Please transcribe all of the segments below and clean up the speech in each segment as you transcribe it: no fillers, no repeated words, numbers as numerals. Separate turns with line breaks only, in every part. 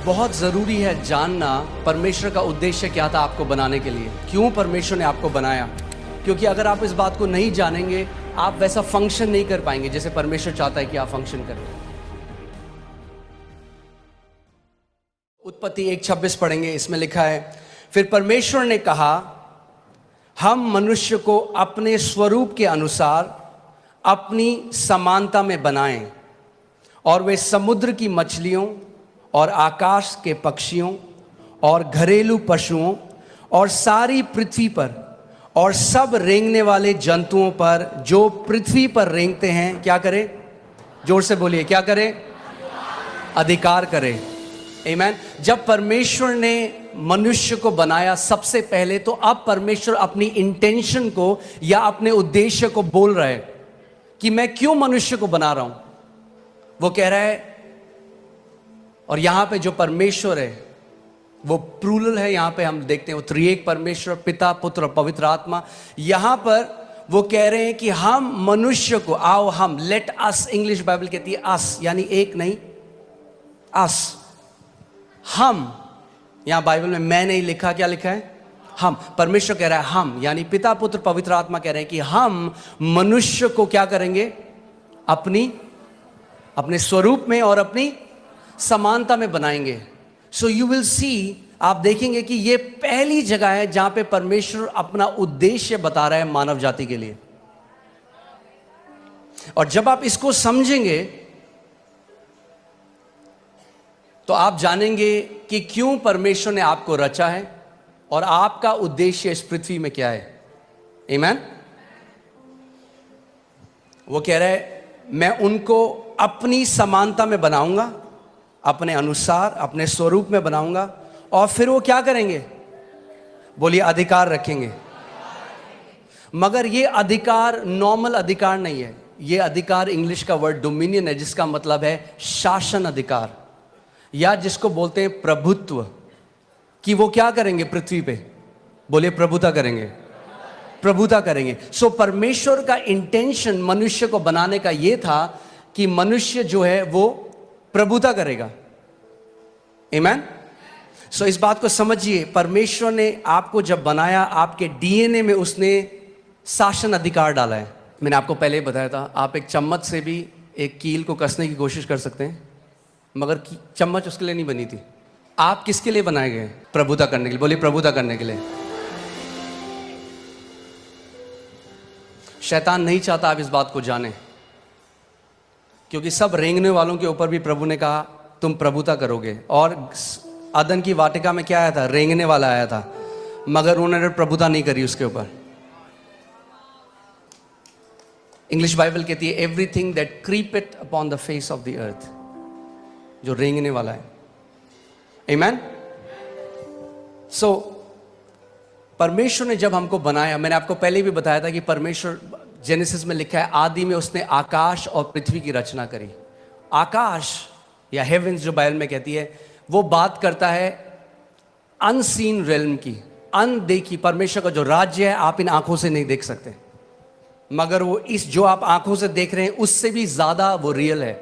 बहुत ज़रूरी है जानना परमेश्वर का उद्देश्य क्या था आपको बनाने के लिए, क्यों परमेश्वर ने आपको बनाया। क्योंकि अगर आप इस बात को नहीं जानेंगे, आप वैसा फंक्शन नहीं कर पाएंगे जैसे परमेश्वर चाहता है कि आप फंक्शन करें। उत्पत्ति 1:26 पढ़ेंगे, इसमें लिखा है, फिर परमेश्वर ने कहा, हम मनुष्य को अपने स्वरूप के अनुसार अपनी समानता में बनाएं और वे समुद्र की मछलियों और आकाश के पक्षियों और घरेलू पशुओं और सारी पृथ्वी पर और सब रेंगने वाले जंतुओं पर जो पृथ्वी पर रेंगते हैं क्या करें? जोर से बोलिए, क्या करें? अधिकार करें। आमीन। जब परमेश्वर ने मनुष्य को बनाया सबसे पहले, तो अब परमेश्वर अपनी इंटेंशन को या अपने उद्देश्य को बोल रहा है कि मैं क्यों मनुष्य को बना रहा हूं। वो कह रहा है, और यहां पे जो परमेश्वर है वो प्लूरल है, यहां पे हम देखते हैं वो त्रिएक परमेश्वर, पिता, पुत्र और पवित्र आत्मा। यहां पर वो कह रहे हैं कि हम मनुष्य को, आओ हम, लेट अस, इंग्लिश बाइबल कहती है अस, यानी एक नहीं, अस, हम। यहां बाइबल में मैं नहीं लिखा, क्या लिखा है? हम। परमेश्वर कह रहा है हम, यानी पिता, पुत्र, पवित्र आत्मा कह रहे हैं कि हम मनुष्य को क्या करेंगे? अपने स्वरूप में और अपनी समानता में बनाएंगे। सो यू विल सी, आप देखेंगे कि ये पहली जगह है जहां पे परमेश्वर अपना उद्देश्य बता रहा है मानव जाति के लिए। और जब आप इसको समझेंगे तो आप जानेंगे कि क्यों परमेश्वर ने आपको रचा है और आपका उद्देश्य इस पृथ्वी में क्या है। आमीन। वो कह रहा है, मैं उनको अपनी समानता में बनाऊंगा, अपने अनुसार, अपने स्वरूप में बनाऊंगा, और फिर वो क्या करेंगे? बोलिए, अधिकार रखेंगे। मगर ये अधिकार नॉर्मल अधिकार नहीं है। ये अधिकार, इंग्लिश का वर्ड डोमिनियन है, जिसका मतलब है शासन अधिकार, या जिसको बोलते हैं प्रभुत्व। कि वो क्या करेंगे पृथ्वी पे? बोलिए, प्रभुता करेंगे, प्रभुता करेंगे। सो परमेश्वर का इंटेंशन मनुष्य को बनाने का ये था कि मनुष्य जो है वो प्रभुता करेगा। आमीन। सो इस बात को समझिए, परमेश्वर ने आपको जब बनाया, आपके डीएनए में उसने शासन अधिकार डाला है। मैंने आपको पहले ही बताया था, आप एक चम्मच से भी एक कील को कसने की कोशिश कर सकते हैं, मगर चम्मच उसके लिए नहीं बनी थी। आप किसके लिए बनाए गए? प्रभुता करने के लिए। बोलिए, प्रभुता करने के लिए। शैतान नहीं चाहता आप इस बात को जाने, क्योंकि सब रेंगने वालों के ऊपर भी प्रभु ने कहा तुम प्रभुता करोगे। और अदन की वाटिका में क्या आया था? रेंगने वाला आया था, मगर उन्होंने प्रभुता नहीं करी उसके ऊपर। इंग्लिश बाइबल कहती है, everything that creepeth upon the face of the earth, जो रेंगने वाला है। आमीन। सो परमेश्वर ने जब हमको बनाया, मैंने आपको पहले भी बताया था कि परमेश्वर, जेनेसिस में लिखा है, आदि में उसने आकाश और पृथ्वी की रचना करी। आकाश या हेवेंस जो बाइबल में कहती है, वो बात करता है अनसीन रेल्म की, अनदेखी। परमेश्वर का जो राज्य है आप इन आंखों से नहीं देख सकते, मगर वो इस जो आप आंखों से देख रहे हैं उससे भी ज्यादा वो रियल है।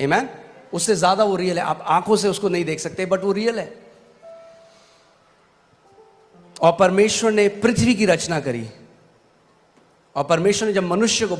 आमीन। उससे ज्यादा वो रियल है। आप आंखों से उसको नहीं देख सकते, बट वो रियल है। और परमेश्वर ने पृथ्वी की रचना करी, और परमेश्वर ने जब मनुष्य को